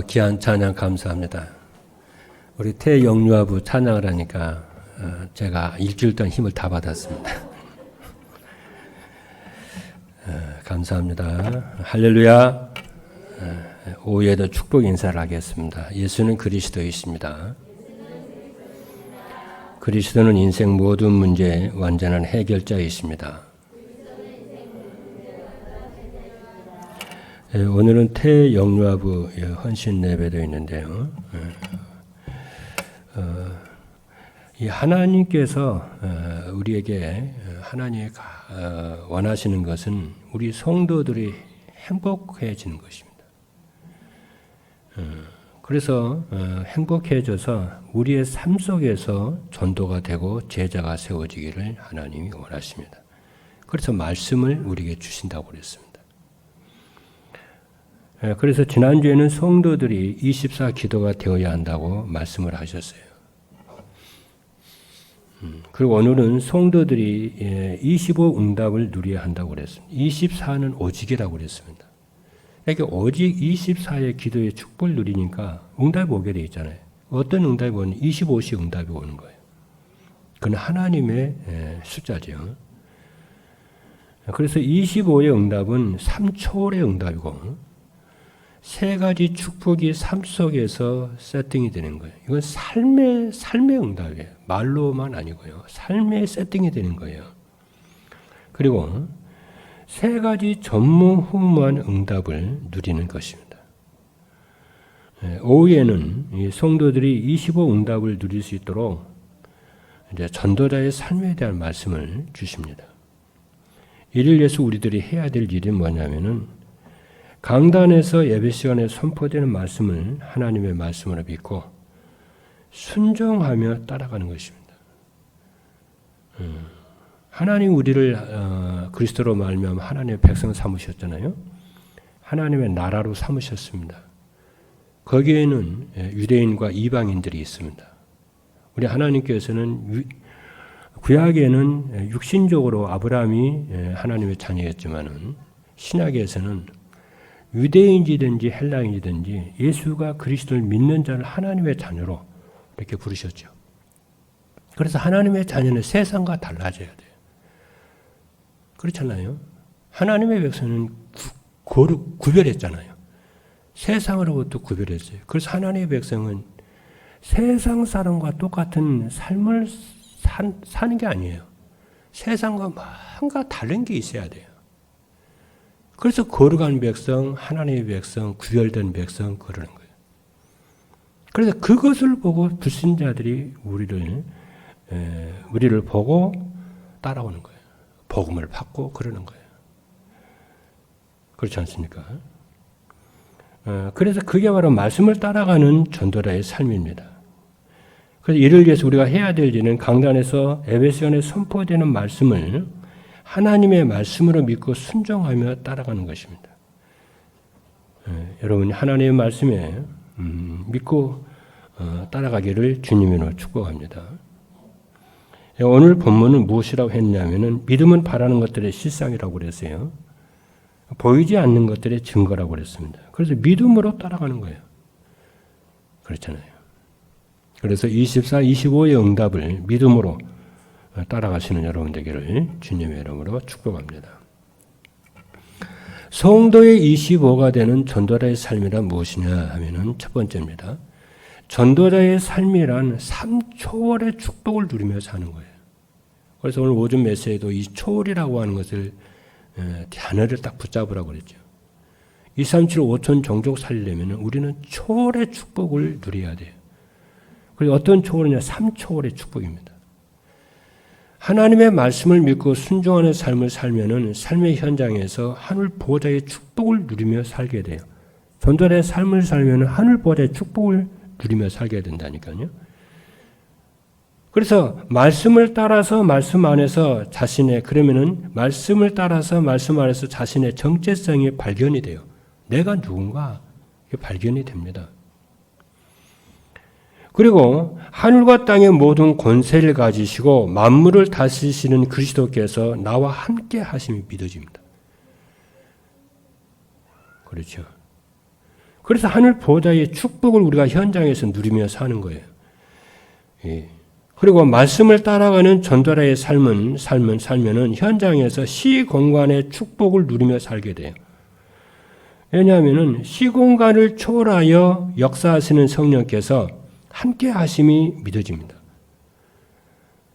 귀한 찬양 감사합니다. 우리 태영유아부 찬양을 하니까 제가 일주일 동안 힘을 다 받았습니다. 감사합니다. 할렐루야. 오후에도 축복 인사를 하겠습니다. 예수는 그리스도이십니다. 그리스도는 인생 모든 문제의 완전한 해결자이십니다. 오늘은 태영유아부 헌신 예배도 있는데요. 이 하나님께서 우리에게 하나님이 원하시는 것은 우리 성도들이 행복해지는 것입니다. 그래서 행복해져서 우리의 삶 속에서 전도가 되고 제자가 세워지기를 하나님이 원하십니다. 그래서 말씀을 우리에게 주신다고 그랬습니다. 그래서 지난주에는 성도들이 24 기도가 되어야 한다고 말씀을 하셨어요. 그리고 오늘은 성도들이 25 응답을 누려야 한다고 그랬습니다. 24는 오직이라고 그랬습니다. 그러니까 오직 24의 기도의 축복을 누리니까 응답이 오게 되어 있잖아요. 어떤 응답이 오는 25씩 응답이 오는 거예요. 그건 하나님의 숫자죠. 그래서 25의 응답은 3초월의 응답이고 세 가지 축복이 삶 속에서 세팅이 되는 거예요. 이건 삶의 응답이에요. 말로만 아니고요. 삶의 세팅이 되는 거예요. 그리고 세 가지 전무후무한 응답을 누리는 것입니다. 오후에는 이 성도들이 25 응답을 누릴 수 있도록 이제 전도자의 삶에 대한 말씀을 주십니다. 이를 위해서 우리들이 해야 될 일이 뭐냐면은 강단에서 예배 시간에 선포되는 말씀을 하나님의 말씀으로 믿고 순종하며 따라가는 것입니다. 하나님 우리를 그리스도로 말미암아 하나님의 백성 삼으셨잖아요. 하나님의 나라로 삼으셨습니다. 거기에는 유대인과 이방인들이 있습니다. 우리 하나님께서는 구약에는 육신적으로 아브라함이 하나님의 자녀였지만은 신약에서는 유대인이든지 헬라인이든지 예수가 그리스도를 믿는 자를 하나님의 자녀로 이렇게 부르셨죠. 그래서 하나님의 자녀는 세상과 달라져야 돼요. 그렇잖아요. 하나님의 백성은 구별했잖아요. 세상으로부터 구별했어요. 그래서 하나님의 백성은 세상 사람과 똑같은 삶을 사는 게 아니에요. 세상과 뭔가 다른 게 있어야 돼요. 그래서 거룩한 백성, 하나님의 백성, 구별된 백성 그러는 거예요. 그래서 그것을 보고 불신자들이 우리를 보고 따라오는 거예요. 복음을 받고 그러는 거예요. 그렇지 않습니까? 그래서 그게 바로 말씀을 따라가는 전도자의 삶입니다. 그래서 이를 위해서 우리가 해야 될 일은 강단에서 예배 시간에 선포되는 말씀을 하나님의 말씀으로 믿고 순종하며 따라가는 것입니다. 여러분이 하나님의 말씀에 믿고 따라가기를 주님으로 축복합니다. 오늘 본문은 무엇이라고 했냐면은 믿음은 바라는 것들의 실상이라고 그랬어요. 보이지 않는 것들의 증거라고 그랬습니다. 그래서 믿음으로 따라가는 거예요. 그렇잖아요. 그래서 24, 25의 응답을 믿음으로 따라가시는 여러분 되기를 주님의 이름으로 축복합니다. 성도의 25가 되는 전도자의 삶이란 무엇이냐 하면은 첫 번째입니다. 전도자의 삶이란 3초월의 축복을 누리며 사는 거예요. 그래서 오늘 오전 메시지에도 이 초월이라고 하는 것을 단어를 딱 붙잡으라고 그랬죠. 237 5천 종족 살리려면 우리는 초월의 축복을 누려야 돼요. 그래서 어떤 초월이냐? 3초월의 축복입니다. 하나님의 말씀을 믿고 순종하는 삶을 살면은 삶의 현장에서 하늘 보호자의 축복을 누리며 살게 돼요. 전도자의 삶을 살면은 하늘 보호자의 축복을 누리며 살게 된다니까요. 그래서 말씀을 따라서 말씀 안에서 그러면은 말씀을 따라서 말씀 안에서 자신의 정체성이 발견이 돼요. 내가 누군가 발견이 됩니다. 그리고 하늘과 땅의 모든 권세를 가지시고 만물을 다스리시는 그리스도께서 나와 함께 하심이 믿어집니다. 그렇죠. 그래서 하늘 보좌의 축복을 우리가 현장에서 누리며 사는 거예요. 예. 그리고 말씀을 따라가는 전도자의 살면은 현장에서 시공간의 축복을 누리며 살게 돼요. 왜냐하면은 시공간을 초월하여 역사하시는 성령께서 함께 하심이 믿어집니다.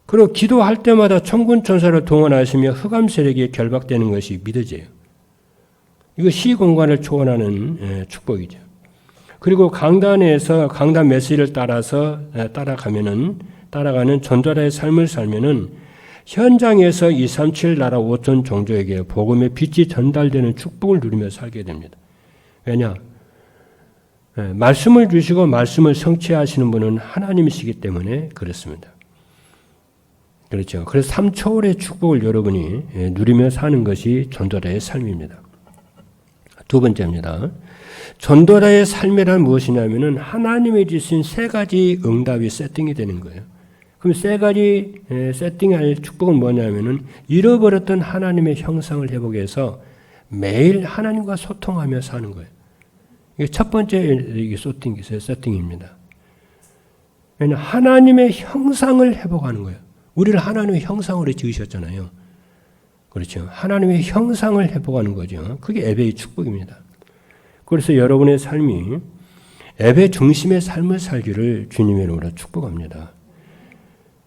그리고 기도할 때마다 천군 천사를 동원하시며 흑암 세력이 결박되는 것이 믿어져요. 이거 시공간을 초월하는 축복이죠. 그리고 강단에서 강단 메시지를 따라가는 전도자의 삶을 살면은 현장에서 237 나라 5천 종족에게 복음의 빛이 전달되는 축복을 누리며 살게 됩니다. 왜냐? 말씀을 주시고 말씀을 성취하시는 분은 하나님이시기 때문에 그렇습니다. 그렇죠. 그래서 삼초월의 축복을 여러분이 누리며 사는 것이 전도자의 삶입니다. 두 번째입니다. 전도자의 삶이란 무엇이냐면은 하나님이 주신 세 가지 응답이 세팅이 되는 거예요. 그럼 세 가지 세팅할 축복은 뭐냐면은 잃어버렸던 하나님의 형상을 회복해서 매일 하나님과 소통하며 사는 거예요. 이게 첫 번째 세팅입니다. 왜냐하면 하나님의 형상을 회복하는 거예요. 우리를 하나님의 형상으로 지으셨잖아요. 그렇죠. 하나님의 형상을 회복하는 거죠. 그게 예배의 축복입니다. 그래서 여러분의 삶이 예배 중심의 삶을 살기를 주님의 이름으로 축복합니다.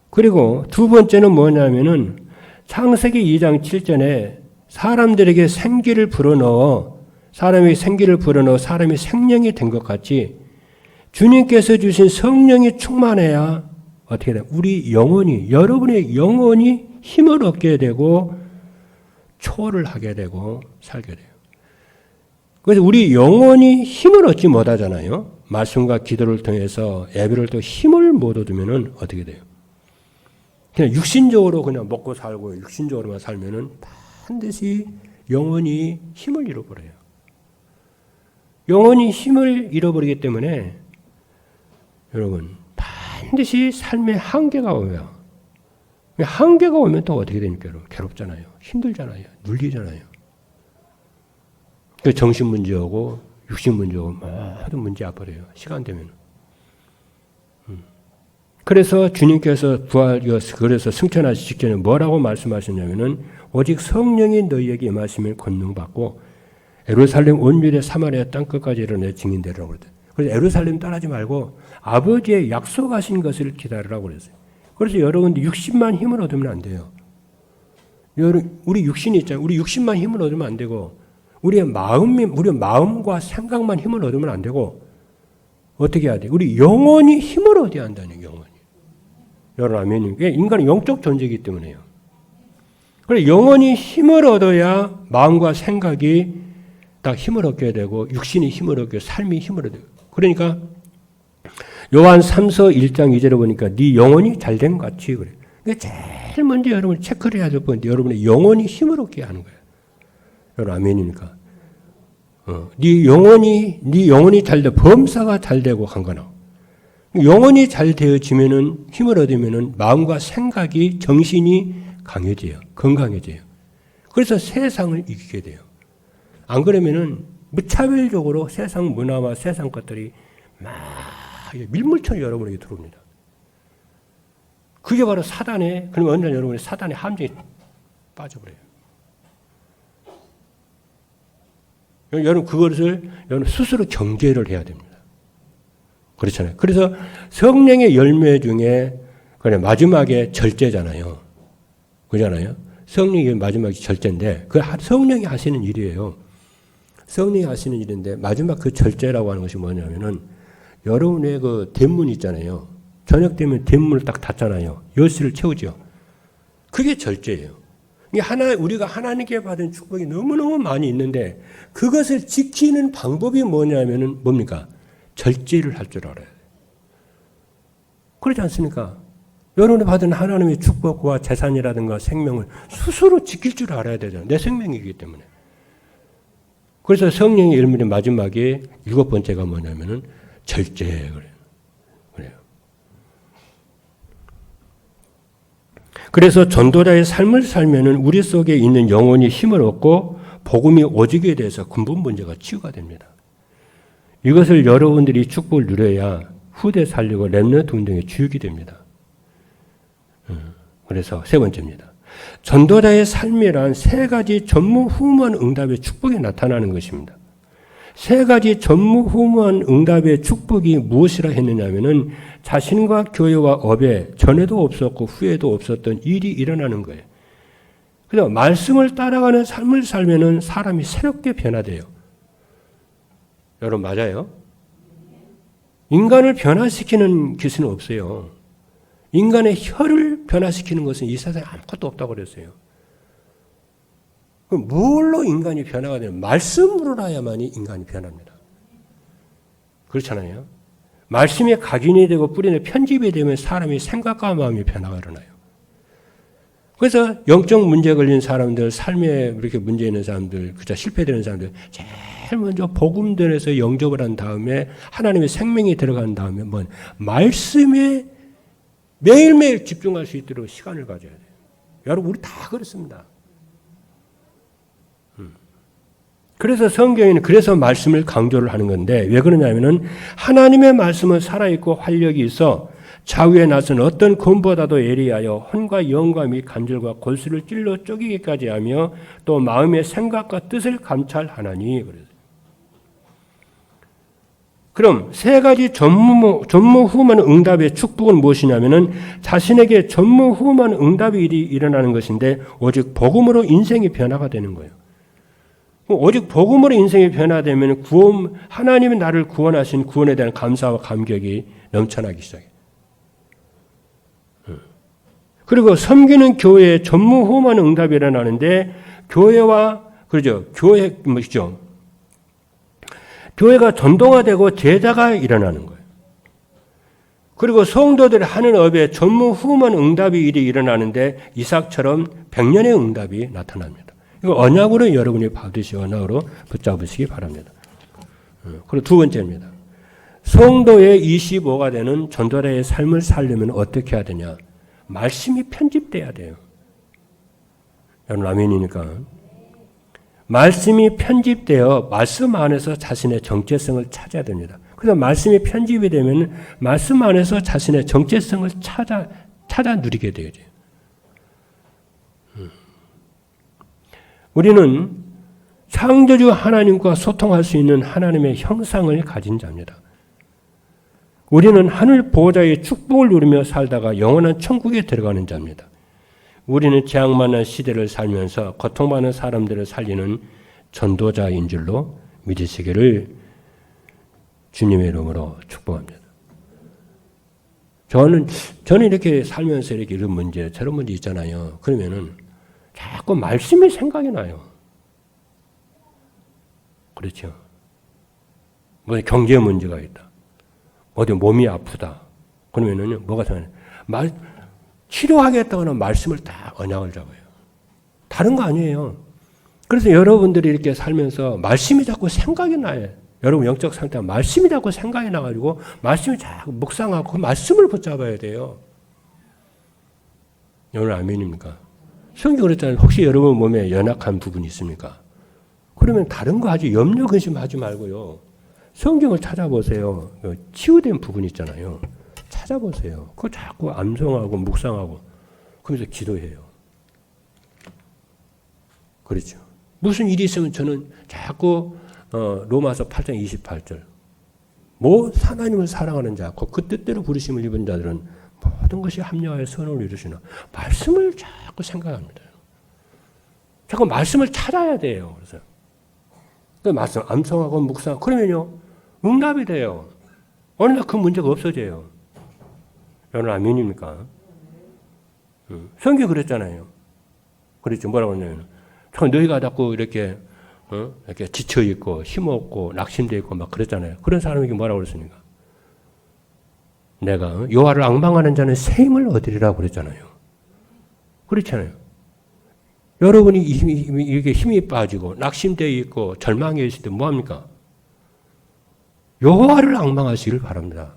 그리고 두 번째는 뭐냐면은 창세기 2장 7절에 사람들에게 생기를 불어넣어 사람이 생명이 된 것 같이 주님께서 주신 성령이 충만해야 어떻게 돼요? 우리 영혼이, 여러분의 영혼이 힘을 얻게 되고 초월을 하게 되고 살게 돼요. 그래서 우리 영혼이 힘을 얻지 못하잖아요. 말씀과 기도를 통해서 예배를 또 힘을 못 얻으면 어떻게 돼요? 그냥 육신적으로 그냥 먹고 살고 육신적으로만 살면은 반드시 영혼이 힘을 잃어버려요. 영혼이 힘을 잃어버리기 때문에 여러분 반드시 삶에 한계가 오요. 한계가 오면 또 어떻게 됩니까? 여러분? 괴롭잖아요. 힘들잖아요. 눌리잖아요. 정신 문제하고 육신 문제하고 모든 문제 와버려요. 시간 되면. 그래서 주님께서 그래서 승천하시 직전에 뭐라고 말씀하셨냐면은 오직 성령이 너희에게 임하시면 권능받고 예루살렘 온 유대 사마리아 땅 끝까지 내 증인되라고 그랬어요. 그래서 예루살렘 떠나지 말고 아버지의 약속하신 것을 기다리라고 그랬어요. 그래서 여러분들 60만 힘을 얻으면 안 돼요. 우리 육신이 있잖아요. 우리 60만 힘을 얻으면 안 되고 우리의 마음과 생각만 힘을 얻으면 안 되고 어떻게 해야 돼? 우리 영혼이 힘을 얻어야 한다는 영혼이. 여러분 아멘님. 인간은 영적 존재이기 때문에요. 그래 영혼이 힘을 얻어야 마음과 생각이 딱 힘을 얻게 되고 육신이 힘을 얻게 삶이 힘을 얻어요. 그러니까 요한 3서 1장 2절에 보니까 네 영혼이 잘된 것 같이 그래. 그러니까 제일 먼저 여러분 체크를 해야 될 건데 여러분의 영혼이 힘을 얻게 하는 거예요. 여러분 아멘입니까? 네 영혼이 잘 돼 범사가 잘 되고 한 거나 영혼이 잘 되어지면은 힘을 얻으면은 마음과 생각이 정신이 강해져요. 건강해져요. 그래서 세상을 이기게 돼요. 안 그러면은 무차별적으로 세상 문화와 세상 것들이 막 밀물처럼 여러분에게 들어옵니다. 그게 바로 그러면 어느 날 여러분이 사단의 함정에 빠져버려요. 여러분 그것을 여러분 스스로 경계를 해야 됩니다. 그렇잖아요. 그래서 성령의 열매 중에 그냥 마지막에 절제잖아요. 그잖아요. 성령이 마지막에 절제인데 그 성령이 하시는 일이에요. 성령이 하시는 일인데 마지막 그 절제라고 하는 것이 뭐냐면은 여러분의 그 대문 있잖아요. 저녁 되면 대문을 딱 닫잖아요. 열쇠를 채우죠. 그게 절제예요. 우리가 하나님께 받은 축복이 너무너무 많이 있는데 그것을 지키는 방법이 뭐냐면은 뭡니까? 절제를 할 줄 알아야 돼요. 그렇지 않습니까? 여러분이 받은 하나님의 축복과 재산이라든가 생명을 스스로 지킬 줄 알아야 되잖아요. 내 생명이기 때문에. 그래서 성령의 열매의 마지막에 7번째가 뭐냐면은 절제 그래요. 그래서 전도자의 삶을 살면은 우리 속에 있는 영혼이 힘을 얻고 복음이 오직에 대해서 근본 문제가 치유가 됩니다. 이것을 여러분들이 축복을 누려야 후대 살리고 렘넌트 운동의 주역이 됩니다. 그래서 세 번째입니다. 전도자의 삶이란 세 가지 전무후무한 응답의 축복이 나타나는 것입니다. 세 가지 전무후무한 응답의 축복이 무엇이라 했느냐면은 자신과 교회와 업에 전에도 없었고 후에도 없었던 일이 일어나는 거예요. 그래서 말씀을 따라가는 삶을 살면은 사람이 새롭게 변화돼요. 여러분 맞아요? 인간을 변화시키는 기술은 없어요. 인간의 혀를 변화시키는 것은 이 세상에 아무것도 없다고 그랬어요. 그럼 뭘로 인간이 변화가 되는? 말씀으로라야만이 인간이 변합니다. 그렇잖아요. 말씀이 각인이 되고 뿌리는 편집이 되면 사람의 생각과 마음의 변화가 일어나요. 그래서 영적 문제 걸린 사람들, 삶에 이렇게 문제 있는 사람들, 그저 실패되는 사람들, 제일 먼저 복음전에서 영접을 한 다음에 하나님의 생명이 들어간 다음에 말씀에 매일매일 집중할 수 있도록 시간을 가져야 돼요. 여러분 우리 다 그렇습니다. 그래서 성경에는 그래서 말씀을 강조를 하는 건데 왜 그러냐면은 하나님의 말씀은 살아있고 활력이 있어 좌우에 나선 어떤 검보다도 예리하여 혼과 영과 및 간절과 골수를 찔러 쪼개기까지 하며 또 마음의 생각과 뜻을 감찰하나니 그래서. 그럼 세 가지 전무후무한 응답의 축복은 무엇이냐면은 자신에게 전무후무한 응답이 일어나는 것인데 오직 복음으로 인생의 변화가 되는 거예요. 오직 복음으로 인생이 변화되면 하나님이 나를 구원하신 구원에 대한 감사와 감격이 넘쳐나기 시작해요. 그리고 섬기는 교회에 전무후무한 응답이 일어나는데 교회가 전도가 되고 제자가 일어나는 거예요. 그리고 성도들이 하는 업에 전무후무한 응답이 일어나는데 이삭처럼 100년의 응답이 나타납니다. 이거 언약으로 여러분이 받으시 언약으로 붙잡으시기 바랍니다. 그리고 두 번째입니다. 성도의 25가 되는 전도자의 삶을 살려면 어떻게 해야 되냐? 말씀이 편집돼야 돼요. 여러분 아멘이니까. 말씀이 편집되어 말씀 안에서 자신의 정체성을 찾아야 됩니다. 그래서 말씀이 편집이 되면 말씀 안에서 자신의 정체성을 찾아 누리게 되죠. 우리는 창조주 하나님과 소통할 수 있는 하나님의 형상을 가진 자입니다. 우리는 하늘 보호자의 축복을 누리며 살다가 영원한 천국에 들어가는 자입니다. 우리는 재앙만한 시대를 살면서 고통받는 사람들을 살리는 전도자인 줄로 믿으시기를 주님의 이름으로 축복합니다. 저는 이렇게 살면서 이렇게 이런 문제, 저런 문제 있잖아요. 그러면은 자꾸 말씀이 생각이 나요. 그렇죠. 뭐 경제 문제가 있다. 어디 몸이 아프다. 그러면은 뭐가 생각나요? 치료하겠다고는 말씀을 딱 언약을 잡아요. 다른 거 아니에요. 그래서 여러분들이 이렇게 살면서 말씀이 자꾸 생각이 나요. 여러분 영적 상태가 말씀이 자꾸 생각이 나가지고 말씀이 자꾸 묵상하고 그 말씀을 붙잡아야 돼요. 오늘 아멘입니까? 성경 그랬잖아요. 혹시 여러분 몸에 연약한 부분이 있습니까? 그러면 다른 거 아주 염려 근심하지 말고요. 성경을 찾아보세요. 치유된 부분 있잖아요. 찾아보세요. 그거 자꾸 암송하고 묵상하고 그러면서 기도해요. 그렇죠. 무슨 일이 있으면 저는 자꾸 로마서 8장 28절 하나님을 사랑하는 자, 그 뜻대로 부르심을 입은 자들은 모든 것이 합력하여 선을 이루시나 말씀을 자꾸 생각합니다. 자꾸 말씀을 찾아야 돼요. 그래서 그 말씀 암송하고 묵상 그러면요 응답이 돼요. 어느 날 그 문제가 없어져요. 여러분 아멘입니까? 성경 그랬잖아요. 그랬죠. 뭐라고 했냐면 너희가 자꾸 이렇게 지쳐 있고 힘없고 낙심되어 있고 막 그랬잖아요. 그런 사람에게 뭐라고 그랬습니까? 내가 여호와를 앙망하는 자는 새 힘을 얻으리라고 그랬잖아요. 그렇잖아요. 여러분이 이게 힘이 빠지고 낙심되어 있고 절망해 있을 때 뭐합니까? 여호와를 앙망하시길 바랍니다.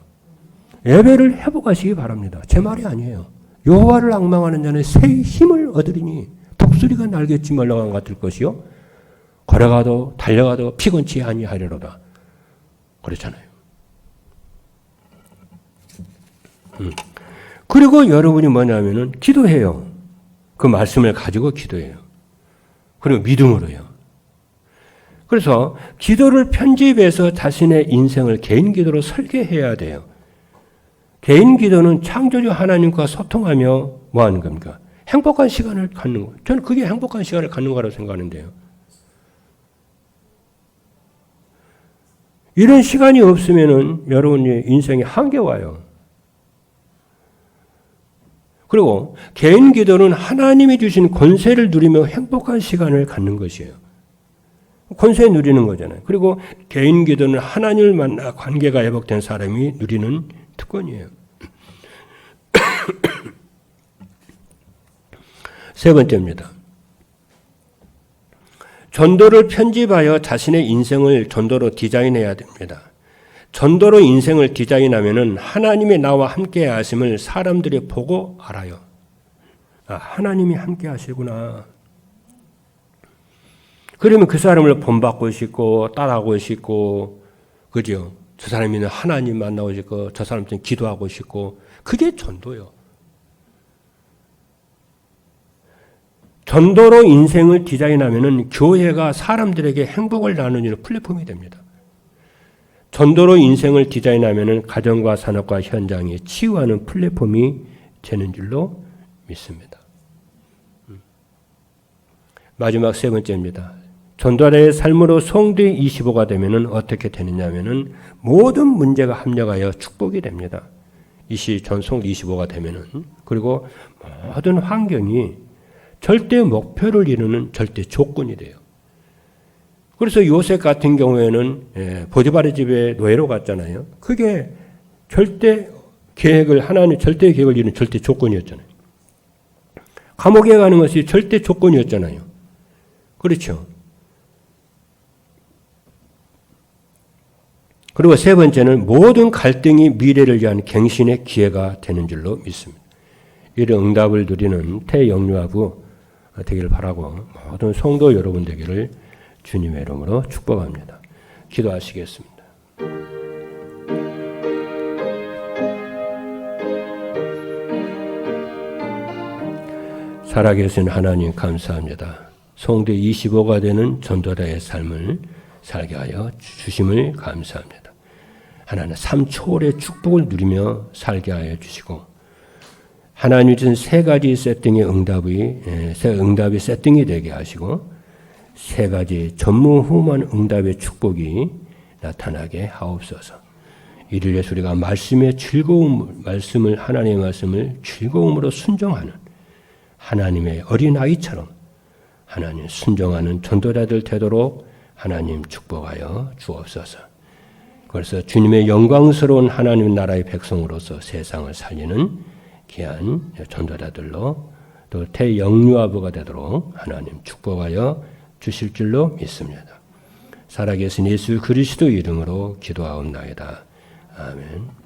예배를 회복하시기 바랍니다. 제 말이 아니에요. 여호와를 앙망하는 자는 새 힘을 얻으리니 독수리가 날개짓 말라고 같을 것이요 걸어가도 달려가도 피곤치 아니하리로다. 그렇잖아요. 그리고 여러분이 뭐냐면은 기도해요. 그 말씀을 가지고 기도해요. 그리고 믿음으로요. 그래서 기도를 편집해서 자신의 인생을 개인 기도로 설계해야 돼요. 개인 기도는 창조주 하나님과 소통하며 뭐 하는 겁니까? 행복한 시간을 갖는 거예요. 저는 그게 행복한 시간을 갖는 거라고 생각하는데요. 이런 시간이 없으면은 여러분의 인생에 한계 와요. 그리고 개인 기도는 하나님이 주신 권세를 누리며 행복한 시간을 갖는 것이에요. 권세 누리는 거잖아요. 그리고 개인 기도는 하나님을 만나 관계가 회복된 사람이 누리는 특권이에요. 세 번째입니다. 전도를 편집하여 자신의 인생을 전도로 디자인해야 됩니다. 전도로 인생을 디자인하면은 하나님이 나와 함께 하심을 사람들이 보고 알아요. 아, 하나님이 함께 하시구나. 그러면 그 사람을 본받고 싶고 따라하고 싶고, 그죠? 저 사람이 하나님 만나고 싶고 저 사람한테 기도하고 싶고, 그게 전도요. 전도로 인생을 디자인하면은 교회가 사람들에게 행복을 나누는 플랫폼이 됩니다. 전도로 인생을 디자인하면은 가정과 산업과 현장에 치유하는 플랫폼이 되는 줄로 믿습니다. 마지막 세 번째입니다. 전도자의 삶으로 송두의 25가 되면은 어떻게 되느냐면은 모든 문제가 합력하여 축복이 됩니다. 송 25가 되면은, 그리고 모든 환경이 절대 목표를 이루는 절대 조건이 돼요. 그래서 요셉 같은 경우에는 보디바르 집에 노예로 갔잖아요. 그게 절대 계획을, 하나님 절대 계획을 이루는 절대 조건이었잖아요. 감옥에 가는 것이 절대 조건이었잖아요. 그렇죠. 그리고 세 번째는 모든 갈등이 미래를 위한 갱신의 기회가 되는 줄로 믿습니다. 이런 응답을 누리는 태영유아부 되기를 바라고 모든 성도 여러분 되기를 주님의 이름으로 축복합니다. 기도하시겠습니다. 살아계신 하나님 감사합니다. 송두 25가 되는 전도자의 삶을 살게 하여 주심을 감사합니다. 하나님 삶 초월의 축복을 누리며 살게 하여 주시고, 하나님 주신 세 가지 세팅의 응답이 세팅이 되게 하시고, 세 가지 전무후무한 응답의 축복이 나타나게 하옵소서. 이를 위해서 우리가 하나님의 말씀을 즐거움으로 순종하는 하나님의 어린아이처럼 하나님 순종하는 전도자들 되도록 하나님 축복하여 주옵소서. 그래서 주님의 영광스러운 하나님 나라의 백성으로서 세상을 살리는 귀한 전도자들로 또 태영유아부가 되도록 하나님 축복하여 주실 줄로 믿습니다. 살아계신 예수 그리스도 이름으로 기도하옵나이다. 아멘.